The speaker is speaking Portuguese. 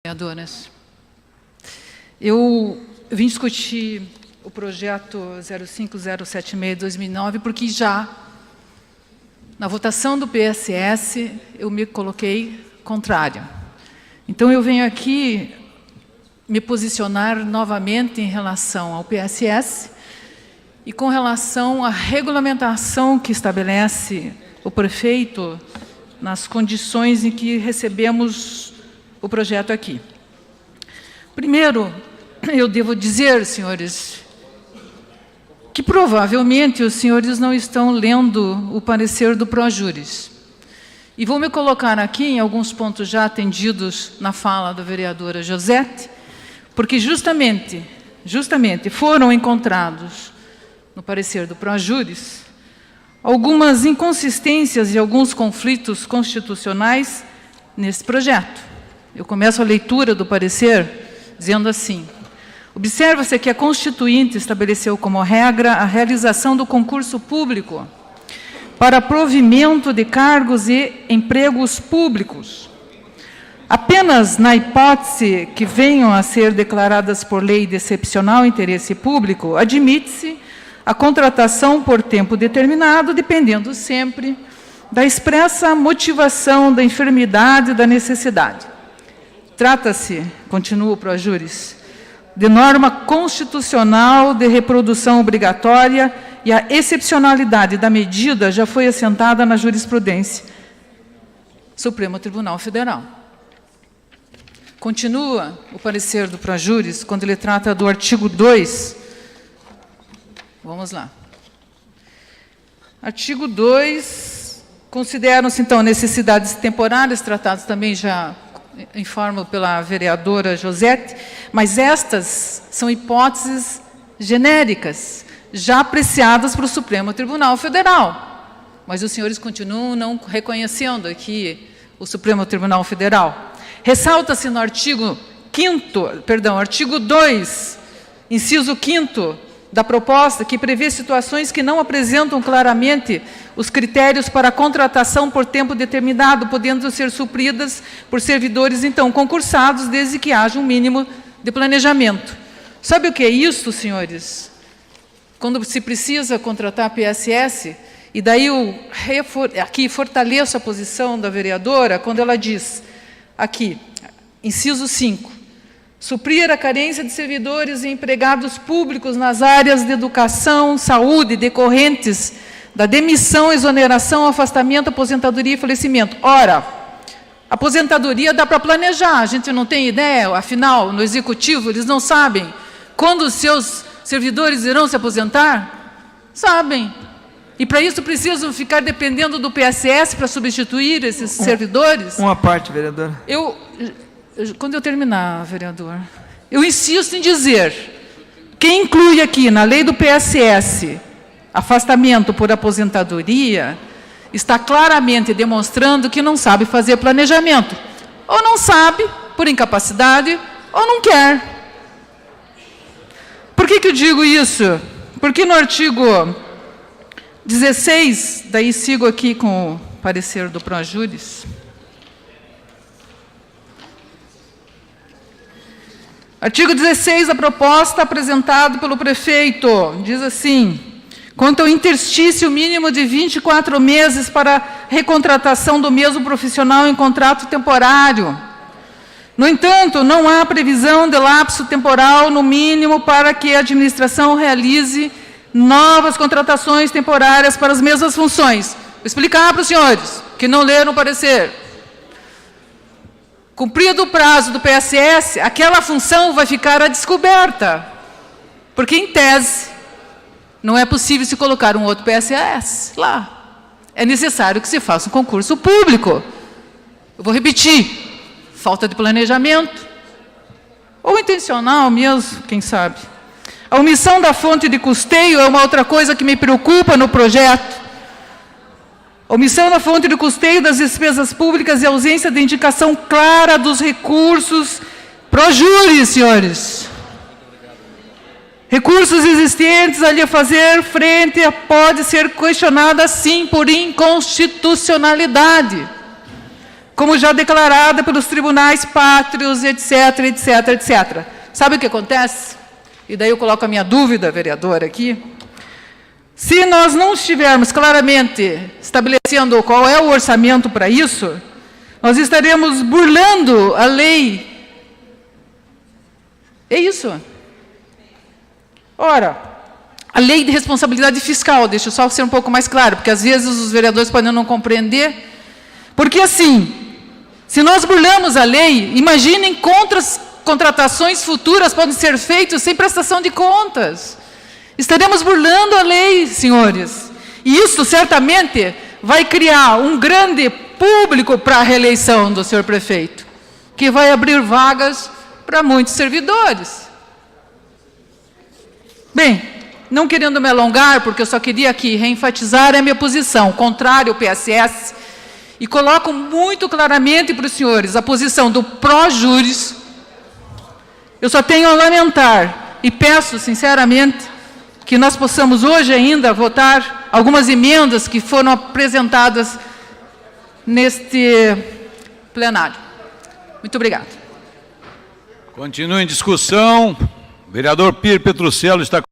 Vereadoras, eu vim discutir o projeto 05076-2009 porque já na votação do PSS eu me coloquei contrária. Então eu venho aqui me posicionar novamente em relação ao PSS e com relação à regulamentação que estabelece o prefeito nas condições em que recebemos o projeto aqui. Primeiro, eu devo dizer, senhores, que provavelmente os senhores não estão lendo o parecer do Projuris. E vou me colocar aqui em alguns pontos já atendidos na fala da vereadora Josete, porque justamente foram encontrados no parecer do Projuris algumas inconsistências e alguns conflitos constitucionais nesse projeto. Eu começo a leitura do parecer dizendo assim: observa-se que a Constituinte estabeleceu como regra a realização do concurso público para provimento de cargos e empregos públicos. Apenas na hipótese que venham a ser declaradas por lei de excepcional interesse público, admite-se a contratação por tempo determinado, dependendo sempre da expressa motivação da enfermidade e da necessidade. Trata-se, continua o Projuris, de norma constitucional de reprodução obrigatória e a excepcionalidade da medida já foi assentada na jurisprudência. Supremo Tribunal Federal. Continua o parecer do Projuris quando ele trata do artigo 2. Vamos lá. Artigo 2, consideram-se, então, necessidades temporárias, tratadas também já informo pela vereadora Josete, mas estas são hipóteses genéricas, já apreciadas para o Supremo Tribunal Federal. Mas os senhores continuam não reconhecendo aqui o Supremo Tribunal Federal. Ressalta-se no artigo 2, inciso 5º da proposta, que prevê situações que não apresentam claramente os critérios para a contratação por tempo determinado, podendo ser supridas por servidores, então, concursados, desde que haja um mínimo de planejamento. Sabe o que é isso, senhores? Quando se precisa contratar PSS, e daí eu aqui fortaleço a posição da vereadora, quando ela diz, aqui, inciso 5, suprir a carência de servidores e empregados públicos nas áreas de educação, saúde, decorrentes da demissão, exoneração, afastamento, aposentadoria e falecimento. Ora, aposentadoria dá para planejar, a gente não tem ideia, afinal, no Executivo, eles não sabem quando os seus servidores irão se aposentar? Sabem. E para isso precisam ficar dependendo do PSS para substituir esses servidores? Uma parte, vereadora. Quando eu terminar, vereador, eu insisto em dizer, quem inclui aqui na lei do PSS afastamento por aposentadoria, está claramente demonstrando que não sabe fazer planejamento. Ou não sabe, por incapacidade, ou não quer. Por que eu digo isso? Porque no artigo 16, daí sigo aqui com o parecer do Projuris, artigo 16 da proposta apresentada pelo prefeito, diz assim: quanto ao interstício mínimo de 24 meses para recontratação do mesmo profissional em contrato temporário. No entanto, não há previsão de lapso temporal no mínimo para que a administração realize novas contratações temporárias para as mesmas funções. Vou explicar para os senhores que não leram o parecer. Cumprido o prazo do PSS, aquela função vai ficar à descoberta, porque, em tese, não é possível se colocar um outro PSS lá. É necessário que se faça um concurso público. Eu vou repetir, falta de planejamento, ou intencional mesmo, quem sabe. A omissão da fonte de custeio é uma outra coisa que me preocupa no projeto. Omissão da fonte de custeio das despesas públicas e ausência de indicação clara dos recursos. Projuris, senhores. Recursos existentes ali a fazer frente pode ser questionada, sim, por inconstitucionalidade. como já declarada pelos tribunais pátrios, etc, etc, etc. Sabe o que acontece? E daí eu coloco a minha dúvida, vereador, aqui. Se nós não estivermos claramente estabelecendo qual é o orçamento para isso, nós estaremos burlando a lei. É isso. Ora, a lei de responsabilidade fiscal, deixa eu só ser um pouco mais claro, porque às vezes os vereadores podem não compreender. Porque assim, se nós burlamos a lei, imaginem quantas contratações futuras podem ser feitas sem prestação de contas. Estaremos burlando a lei, senhores. E isso certamente vai criar um grande público para a reeleição do senhor prefeito, que vai abrir vagas para muitos servidores. Bem, não querendo me alongar, porque eu só queria aqui reenfatizar a minha posição, contrária ao PSS, e coloco muito claramente para os senhores a posição do pró-júris. Eu só tenho a lamentar e peço, sinceramente, que nós possamos hoje ainda votar algumas emendas que foram apresentadas neste plenário. Muito obrigado. Continua em discussão. O vereador Pires Petruccello está